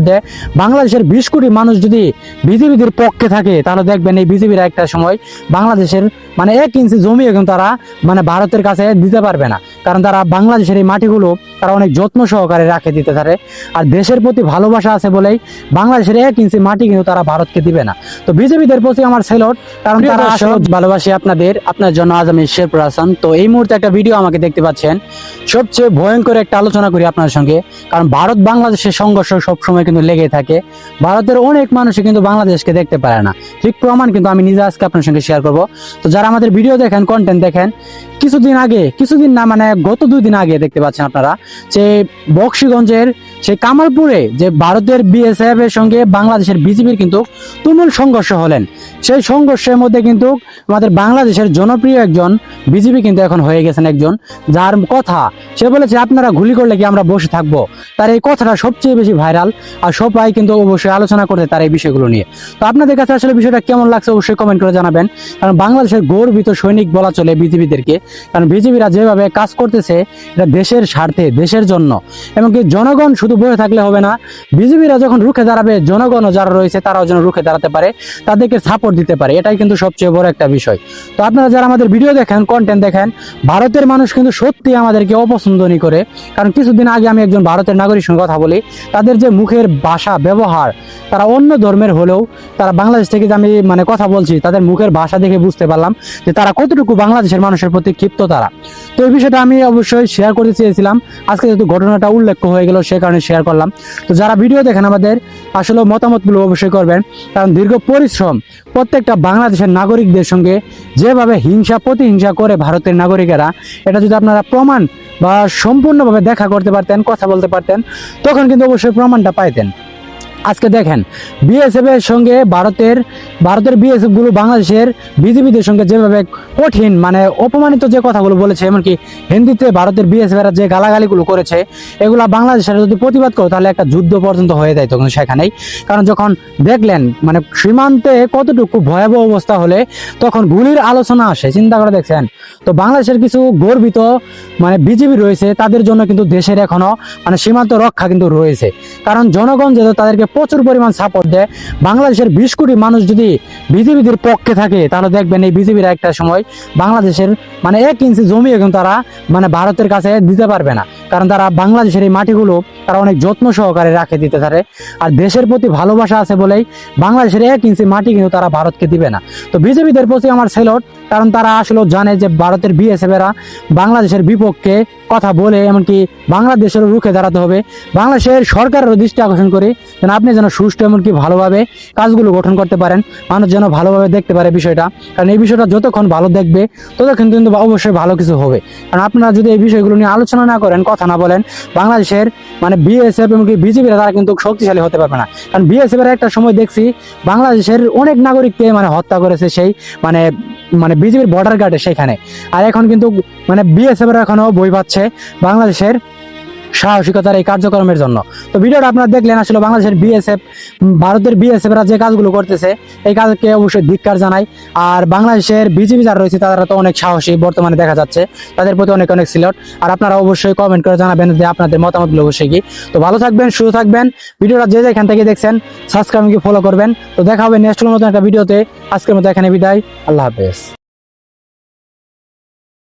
দেয়। বাংলাদেশের 20 কোটি মানুষ যদি বিজেপিদের পক্ষে থাকে তাহলে দেখবেন এই বিজেপির একটা সময় বাংলাদেশের 1 ইঞ্চি জমিও কিন্তু তারা ভারতের কাছে দিতে পারবে না, কারণ তারা বাংলাদেশের এই মাটিগুলো তারা অনেক যত্ন সহকারে রাখে দিতে পারে। আর দেশের প্রতি ভালোবাসা আছে বলেই বাংলাদেশের 1 ইঞ্চি মাটি কিন্তু তারা ভারতকে দিবে না। তো বিজেপিদের প্রতি আমার সেলট, কারণ তারা আসলে ভালোবাসি আপনার জন্য আজ আমি শেরপুর হাসান। তো এই মুহূর্তে একটা ভিডিও আমাকে দেখতে পাচ্ছেন, সবচেয়ে ভয়ঙ্কর একটা আলোচনা করি আপনার সঙ্গে, কারণ ভারত বাংলাদেশের সংঘর্ষ সবসময় কিন্তু লেগে থাকে। ভারতের অনেক মানুষই কিন্তু বাংলাদেশকে দেখতে পারে না, ঠিক প্রমাণ কিন্তু আমি নিজে আজকে আপনার সঙ্গে শেয়ার করব। তো যারা আমাদের ভিডিও দেখেন, কন্টেন্ট দেখেন, কিছুদিন না গত 2 দিন আগে দেখতে পাচ্ছেন আপনারা যে বক্সিগঞ্জের সেই কামালপুরে যে ভারতের বিএসএফ এর সঙ্গে বাংলাদেশের বিজেপির কিন্তু তুমুল সংঘর্ষ হলেন। সেই সংঘর্ষের মধ্যে কিন্তু আমাদের বাংলাদেশের জনপ্রিয় একজন বিজেপি কিন্তু এখন হয়ে গেছেন একজন, যার কথা সে বলেছে আপনারা গুলি করলে কি আমরা বসে থাকবো। তার এই কথাটা সবচেয়ে বেশি ভাইরাল, আর সবাই কিন্তু অবশ্যই আলোচনা করতে তার এই বিষয়গুলো নিয়ে। তো আপনাদের কাছে আসলে বিষয়টা কেমন লাগছে অবশ্যই কমেন্ট করে জানাবেন, কারণ বাংলাদেশের গর্বিত সৈনিক বলা চলে বিজেপিদেরকে। কারণ বিজেপিরা যেভাবে কাজ করতেছে এটা দেশের স্বার্থে, দেশের জন্য। এমনকি জনগণ শুধু বসে থাকলে হবে না, বিজেপিরা যখন রুখে দাঁড়াবে জনগণও যারা রয়েছে তারাও যেন রুখে দাঁড়াতে পারে, তাদেরকে সাপোর্ট দিতে পারে। এটাই কিন্তু সবচেয়ে বড় একটা বিষয়। তো আপনারা যারা আমাদের ভিডিও দেখেন, কন্টেন্ট দেখেন, ভারতের মানুষ কিন্তু সত্যি আমাদেরকে অপছন্দই করে। কারণ কিছুদিন আগে আমি একজন ভারতের নাগরিক সঙ্গে কথা বলি, তাদের যে মুখের ভাষা ব্যবহার, তারা অন্য ধর্মের হলেও তারা বাংলাদেশ থেকে যে আমি কথা বলছি, তাদের মুখের ভাষা দেখে বুঝতে পারলাম যে তারা কতটুকু বাংলাদেশের মানুষের প্রতি ক্ষিপ্ত তারা। তো এই বিষয়টা আমি অবশ্যই শেয়ার করতে চেয়েছিলাম, আজকে যেহেতু ঘটনাটা উল্লেখ হয়ে গেল সে কারণে শেয়ার করলাম। তো যারা ভিডিও দেখেন আমাদের আসলে মতামতগুলো অবশ্যই করবেন, কারণ দীর্ঘ পরিশ্রম প্রত্যেকটা বাংলাদেশের নাগরিকদের সঙ্গে যেভাবে প্রতিহিংসা করে ভারতের নাগরিকেরা, এটা যদি আপনারা প্রমাণ বা সম্পূর্ণভাবে দেখা করতে পারতেন, কথা বলতে পারতেন, তখন কিন্তু অবশ্যই প্রমাণটা পাইতেন। আজকে দেখেন বিএসএফ এর সঙ্গে ভারতের বিএসএফ গুলো বাংলাদেশের বিজেপিদের সঙ্গে যেভাবে কঠিন অপমানিত যে কথাগুলো বলেছে, এমনকি হিন্দিতে ভারতের বিএসএফ এরা যে গালাগালিগুলো করেছে, এগুলা বাংলাদেশের যদি প্রতিবাদ করো তাহলে একটা যুদ্ধ পর্যন্ত হয়ে যায় তখন সেখানেই। কারণ যখন দেখলেন সীমান্তে কতটুকু ভয়াবহ অবস্থা হলে তখন গুলির আলোচনা আসে, চিন্তা করে দেখছেন। তো বাংলাদেশের কিছু গর্বিত বিজেপি রয়েছে, তাদের জন্য কিন্তু দেশের এখনো সীমান্ত রক্ষা কিন্তু রয়েছে, কারণ জনগণ যেহেতু তাদেরকে প্রচুর পরিমাণ সাপোর্ট দেয়। বাংলাদেশের 20 কোটি মানুষ যদি বিজেপিদের পক্ষে থাকে তাহলে দেখবেন এই বিজেপিরা একটা সময় বাংলাদেশের 1 ইঞ্চি জমিও কিন্তু তারা ভারতের কাছে দিতে পারবে না, কারণ তারা বাংলাদেশের এই মাটিগুলো তারা অনেক যত্ন সহকারে রাখে দিতে পারে। আর দেশের প্রতি ভালোবাসা আছে বলেই বাংলাদেশের 1 ইঞ্চি মাটি কিন্তু তারা ভারতকে দিবে না। তো বিজেপিদের প্রতি আমার সেলট, কারণ তারা আসলে জানে যে ভারতের বিএসএফ এরা বাংলাদেশের বিপক্ষে কথা বলে, এমনকি বাংলাদেশেরও রুখে দাঁড়াতে হবে। বাংলাদেশের সরকারেরও দৃষ্টি আকর্ষণ করি যেন আপনি যেন সুষ্ঠু এমনকি ভালোভাবে কাজগুলো গঠন করতে পারেন, মানুষ যেন ভালোভাবে দেখতে পারে বিষয়টা। কারণ এই বিষয়টা যতক্ষণ ভালো দেখবে ততক্ষণ কিন্তু অবশ্যই ভালো কিছু হবে। কারণ আপনারা যদি এই বিষয়গুলো নিয়ে আলোচনা না করেন, কথা না বলেন, বাংলাদেশের বিএসএফ এমনকি বিজেপিরা তারা কিন্তু শক্তিশালী হতে পারবে না। কারণ বিএসএফ এর একটা সময় দেখছি বাংলাদেশের অনেক নাগরিককে হত্যা করেছে সেই বিজেপির বর্ডার গার্ডে সেখানে। আর এখন কিন্তু বিএসএফ এর এখনো বই পাচ্ছে বাংলাদেশের সাহসিকতার এই কার্যক্রমের জন্য। তো ভিডিওটা আপনারা দেখলেন, আসলে বাংলাদেশের ভারতের বিএসএফ এরা যে কাজগুলো করতেছে এই কাজকে অবশ্যই ধিক্কার জানাই। আর বাংলাদেশের বিজেপি যারা রয়েছে তারা তো অনেক সাহসী বর্তমানে দেখা যাচ্ছে, তাদের প্রতি অনেক সিলট। আর আপনারা অবশ্যই কমেন্ট করে জানাবেন যে আপনাদের মতামতগুলো অবশ্যই কি। তো ভালো থাকবেন, সুস্থ থাকবেন। ভিডিওটা যে যেখান থেকে দেখছেন সাবস্ক্রাইব ফলো করবেন। তো দেখা হবে নেক্সট নতুন একটা ভিডিওতে। আজকের মতো এখানে বিদায়, আল্লাহ হাফেজ।